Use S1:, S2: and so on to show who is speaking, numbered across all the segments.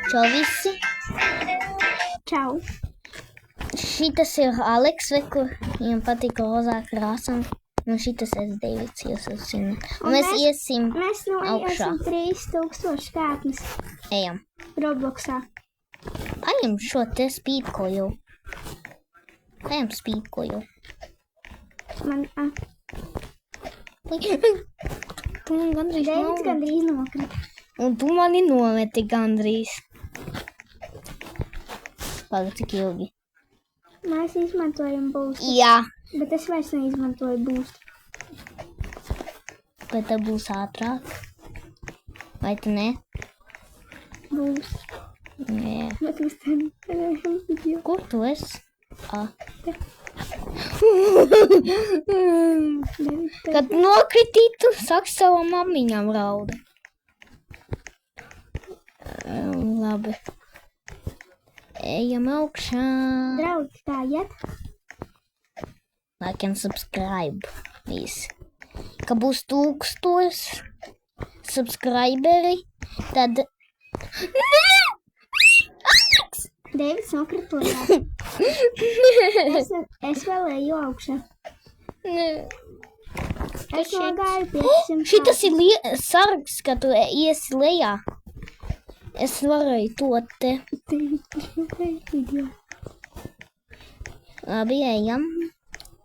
S1: Čau visi!
S2: Čau!
S1: Šitas ir Aleks, kur viņam patīk rozā krāsam. Un šitas ir Deivids, jūs zināt. Un mēs iesim
S2: Mēs
S1: augšā.
S2: iesim 3000 kāpnes
S1: Ejam.
S2: Robloxā.
S1: Paņem šo te spīdkoju. Paņem spīdkoju.
S2: Man,
S1: Tu man gandrīz
S2: Deivids gandrīz nokrita.
S1: Un tu mani nometi gandrīz. Pagaid, cik ilgi?
S2: Mēs izmantojam boostu,
S1: Jā.
S2: bet es vairs neizmantoju boostu.
S1: Bet tā būs ātrāk. Vai tu ne?
S2: Boostu.
S1: Nē.
S2: Bet mēs te nevarējam video.
S1: Kur tu esi?
S2: Deivids te.
S1: Kad nokritītu, saka savam mammiņam rauda. Labi. Ejam augšā.
S2: Draugi, tā iet.
S1: Like and subscribe. Visi. Ka būs 1000 subscriberi, tad...
S2: Deivids nokrita lejā. Es vēl eju augšā. Es nogāju 500
S1: Šitas ir sargs, ka tu iesi lejā. Es varēju to te.
S2: video.
S1: Labi, ejam.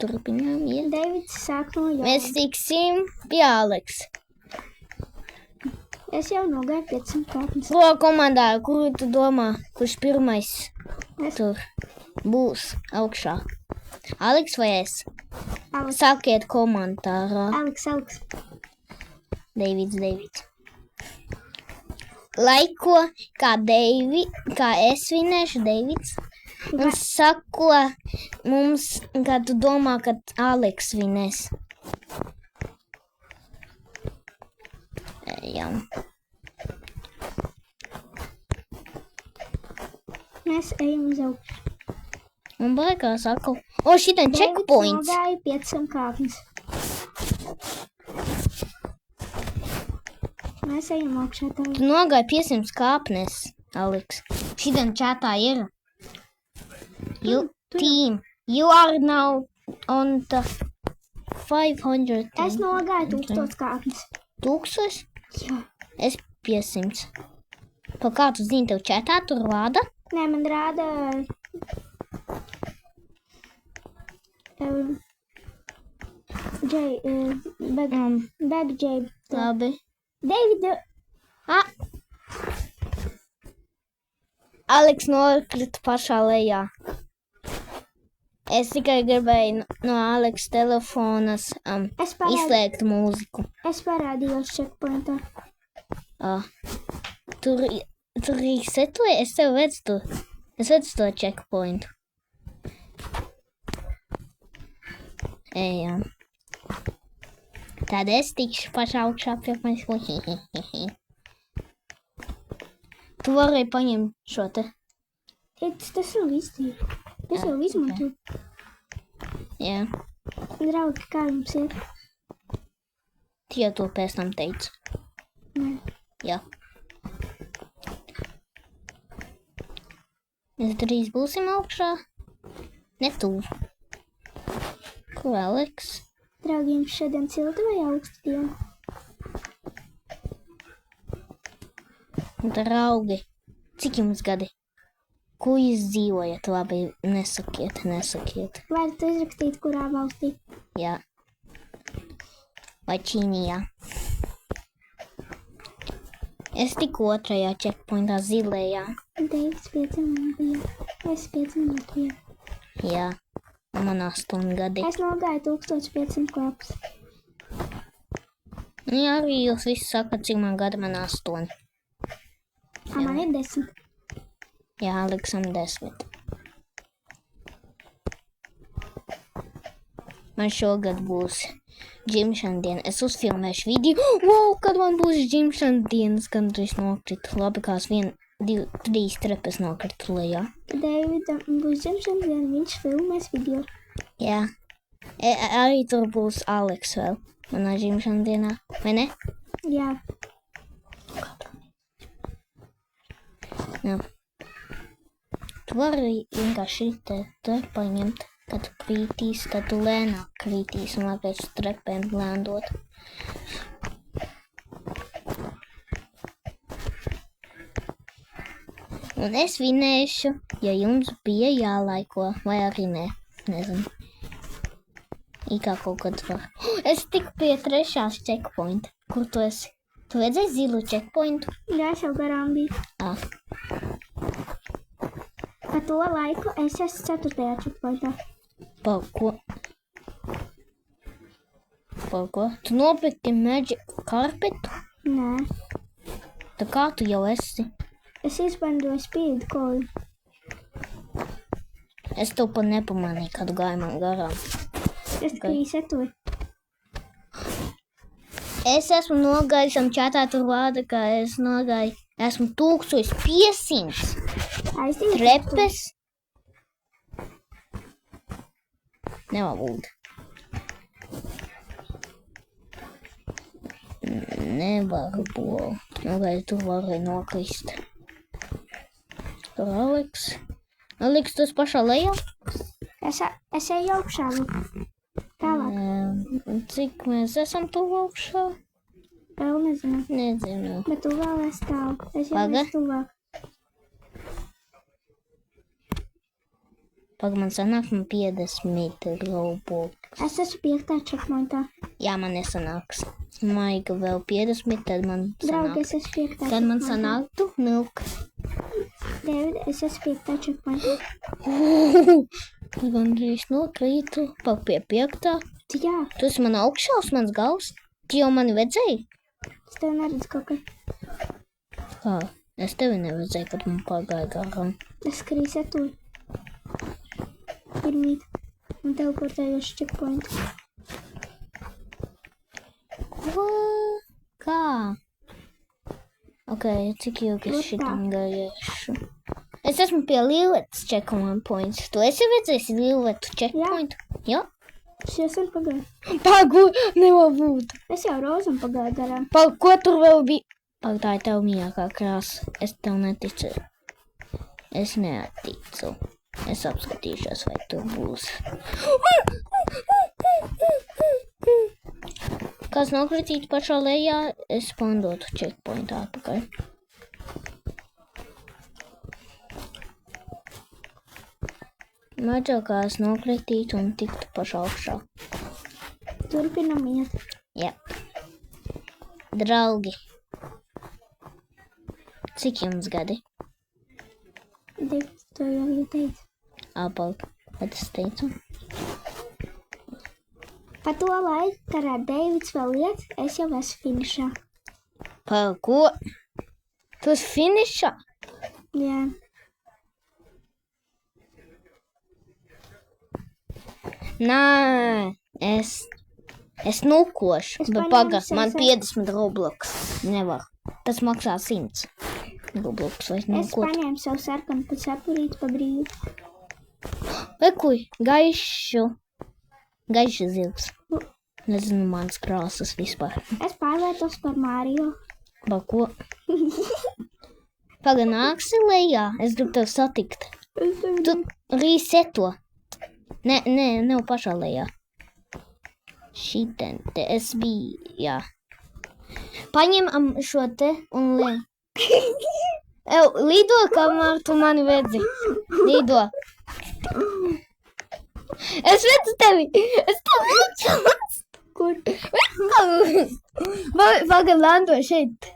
S1: Turpinām iet.
S2: Deivids sāk no jauna.
S1: Mēs tiksim pie Aleks.
S2: Es jau nogāju 500 kāpnes.
S1: Ko komandā, kuru tu domā, kurš pirmais
S2: Es.
S1: tur būs augšā? Aleks vai es?
S2: Aleks.
S1: Sakiet komentārā.
S2: Aleks.
S1: Deivids. Laiko, kā es vinēšu, Deivids. Un sako mums, kā tu domā, kad Aleks vinēs. Ejam.
S2: Mēs ejam uz augšu.
S1: Un baigās atkal. O, šitain checkpoints.
S2: Deivids nogāja 500 kāpnes. Mēs ejam augšā tā.
S1: Tu nogāji 500 kāpnes, Aleks. Šitain čatā ir. Team, you are now on the 500.
S2: Es nogāju 1000 kāpnes.
S1: 1000?
S2: Jā.
S1: Es 500. Pa kā tu zini, tev čatā tur rāda?
S2: Nē, man rāda... Bag J.
S1: Labi.
S2: Deivid,
S1: Aleks nokrita pašā lejā. Es tikai gribēju no Aleks telefonas izslēgt mūziku.
S2: Es parādījos checkpointā.
S1: Tur resetoja, es tev redzu to checkpointu. Ejam. Tad es tikšu pašā augšā pirmais. Tu varēji paņemt šo te.
S2: Tas nav iztīvi. Es jau izmantoju.
S1: Jā.
S2: Draugi, kā jums ir?
S1: Tie to pēc tam teicu.
S2: Nē.
S1: Jā. Mēs drīz būsim augšā. Ne tuvu. Kur Aleks?
S2: Draugi, jums šodien silta vai augsta diena?
S1: Draugi, cik jums gadi? Ko jūs dzīvojat? Labi, nesakiet.
S2: Vai tu izrakstīt, kurā valstī?
S1: Jā. Vai Čīnijā? Es tiku otrajā checkpointā zilējā.
S2: Deivids 5 minūtē. Es 5 minūtē.
S1: Jā. Man 8 gadi.
S2: Es nogāju 1500 kāpnes.
S1: Jā, arī jūs visi sakat, cik man gadi, man 8.
S2: Man ir 10.
S1: Jā, Aleksam 10. Man šogad būs dzimšana diena. Es uzfilmēšu video. Wow, kad man būs dzimšana dienas, gandrīz nokritu. Labi, kās 1, 2, 3 trepes nokritu lejā.
S2: Deividam būs dzimšana diena, viņš filmēs video.
S1: Jā. Arī tur būs Aleks vēl. Manā dzimšana dienā. Vai ne?
S2: Jā.
S1: Jā. Tu vari vienkārši te paņemt, kad tu krītīs, tad tu lēnāk krītīs un varēs uz trepēm lēndot. Un es vinēšu, ja jums bija jālaiko, vai arī nē. Nezinu. Ikā kaut kad var. Es tiku pie 3. checkpointa. Kur tu esi? Tu redzēji zilu checkpointu?
S2: Jā, es jau garām biju. Pa to laiku es esmu 4. checkpointā.
S1: Par ko? Par ko? Tu nopirki magic carpetu?
S2: Nē.
S1: Tā kā tu jau esi?
S2: Es izbandoju speed kodu.
S1: Es tev pat nepamanīju, kad gāju man garām.
S2: Es tikai setoju.
S1: Es esmu nogājis čatā tur vārda, ka es nogāju. Esmu 1500.
S2: Aizdīju.
S1: Trepes. Nevar būt. Nevar būt. Nogāju tur varēja nokrist. Tur Aleks. Aleks, tu esi pašā lejā?
S2: Es eju augšā. Tālāk.
S1: Cik mēs esam tuvu augšā?
S2: Vēl nezinu.
S1: Nezinu.
S2: Bet tu vēl esi tālu. Es jau
S1: Paga.
S2: esmu tuvāk.
S1: Pag man sanāk, man 50 Robux.
S2: Es esmu 5. checkpointā.
S1: Jā, man nesanāks. Maiga vēl 50, tad man
S2: Draugi,
S1: sanāk.
S2: es esmu 5.
S1: Tad man sanāktu milk.
S2: David, es esmu 5. checkpointā.
S1: Gandrīz nokrītu. Pag pie 5.
S2: Jā,
S1: Tu esi man augšā uz mans gals? Tu jau mani redzēji?
S2: es tev neredzu kaut kā.
S1: Kā? Es tevi neredzēju, kad man pagāja garām.
S2: Es skrīju setoju. Pirmīt. Un teleportējoši checkpointu.
S1: Ko? Kā? Ok, cik ilgi
S2: Nu
S1: es šitam gājiešu? Es esmu pie Liletas checkpoints. Tu esi redzējis Liletu checkpointu? Jā.
S2: Es jau sen pagāju.
S1: Pagu, nevar būt.
S2: Es jau rozam pagāju garām.
S1: Pag, ko tur vēl bija? Pag, tā ir tev mīļākā krāsa. Es tev neticu. Es neaticu. Es apskatīšos, vai tur būs. Kāds nokritīt pašā lejā, es pandotu checkpointu atpakaļ. Maģākās nokritīt un tiktu pašā augšā.
S2: Turpinam iet.
S1: Jā. Draugi. Cik jums gadi?
S2: Divi, to jau ieteicu.
S1: Apal, bet es teicu.
S2: Pa to laiku, kad Deivids vēl iet, es jau esmu finišā.
S1: Par ko? Tu esi finišā?
S2: Jā.
S1: Nē, es nukošu,
S2: Es
S1: bet
S2: paņēmu
S1: paga,
S2: sev
S1: man
S2: sev.
S1: 50 Roblox. Nevar. Tas maksā 100 Roblox vai
S2: Es
S1: nukot.
S2: paņēmu savu sarkanu pēc apurīt pa brīvu.
S1: Vekuj, gaišu zils. Nezinu mans krāsas vispār.
S2: Es pārvērtos par Mārio.
S1: Par ko? Paga, nāksi lejā, es gribu tev satikt. Tu reseto. Nē, nav pašā lejā. Šiten te es biju, jā. Paņem šo te un lej. Lido, kamēr tu mani redzi. Lido. Es redzu tevi. Es tevi redzu.
S2: Kur?
S1: Paga, lando šeit.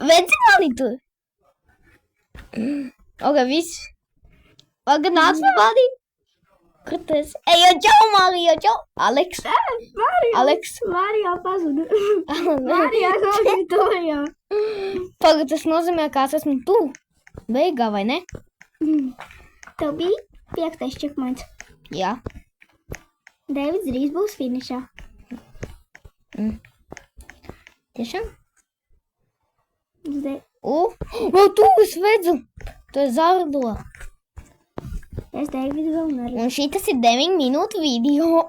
S1: Redzi mani tu? Ok, viss. Paga, nāc pie mani. Kur tu esi? Ej, jau čau, Marija, čau. Aleks.
S2: Mārio.
S1: Aleks.
S2: Mārio pazuda. Mārio kaut to jau.
S1: Paga, tas nozīmē, ka es esmu tu. Beigā, vai ne?
S2: Tev bija 5. checkpoints.
S1: Jā.
S2: Deivids drīz būs finišā.
S1: Tiešām?
S2: Vai
S1: tu es redzu. Tu esi zardo.
S2: es Deividu vēl neredzu.
S1: Un šitas ir 9 minūtu video.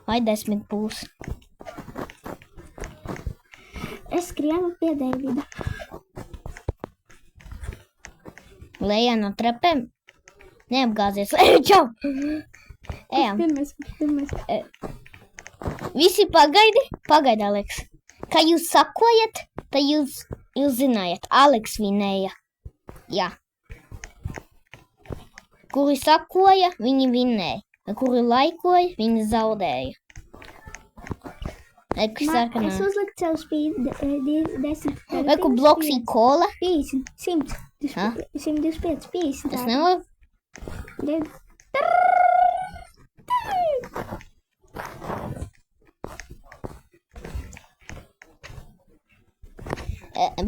S1: Vai 10 būs?
S2: Es skrienu pie Deivida.
S1: Lejā no trepēm. Neapgāzies. Ej, čau! Ejam.
S2: Pirmais.
S1: Visi pagaidi, Aleks. Kā jūs sakojat, tad jūs zinājat. Aleks vinēja. Jā. Kuri sakoja, viņi vinēja. Kuri laikoja, viņi zaudēja.
S2: Es uzliku sev spīd 10.
S1: Vai bloks kola?
S2: 50, 100, 125, 50.
S1: Es nevaru.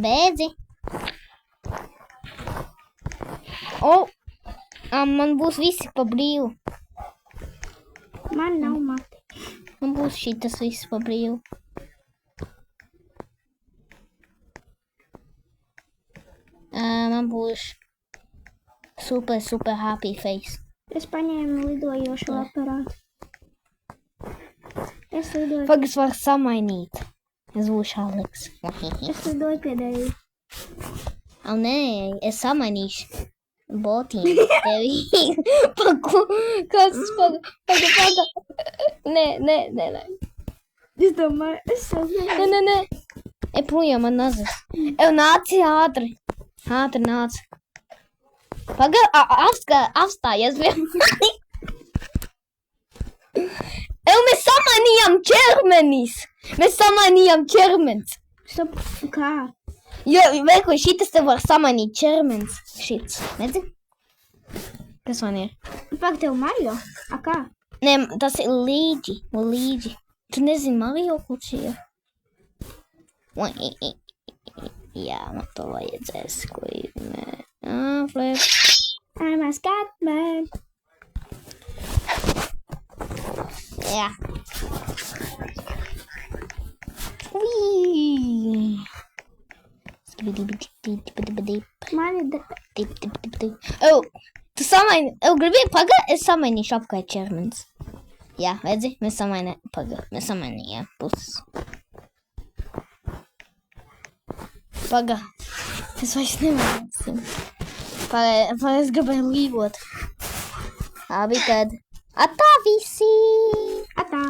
S1: Bēdzi. Man būs visi pa brīvu.
S2: Man nav mati.
S1: Man būs šitas viss pa brīvu. Man būs super happy face.
S2: Es paņēmu lidojošu aparātu. Es lidoju.
S1: Pagas var samainīt. Es būšu Aleks.
S2: Es lidoju pie Deivija.
S1: Nē, es samainīšu botīnu tevi. Paga. Nē.
S2: Es domāju, es sazināju.
S1: Nē. Projām man nazas. Nāci ātri. Ātri nāc. Paga, apstājies pie mani. Mēs samainījām ķermenis.
S2: Stop, kā?
S1: Jo, veiko, šitas te var samainīt ķermenis. Šits, redzi? Kas man ir?
S2: Pak, tev Mario? A, kā?
S1: Nē, tas ir Līdži. Tu nezini Mario, kurš ir? Jā, man to vajadzēs, ko ir. Flip.
S2: I'm a Scatman.
S1: Jā. Uiii.
S2: Man ir
S1: Tu samaini. Gribi paga, es samainīšu apkārt ķermenis. Jā, redzi, mēs samainījām puses. Paga, es vairs nevarēsim. Paga, es gribēju līgot. Labi, tad. Atā visi!
S2: Atā.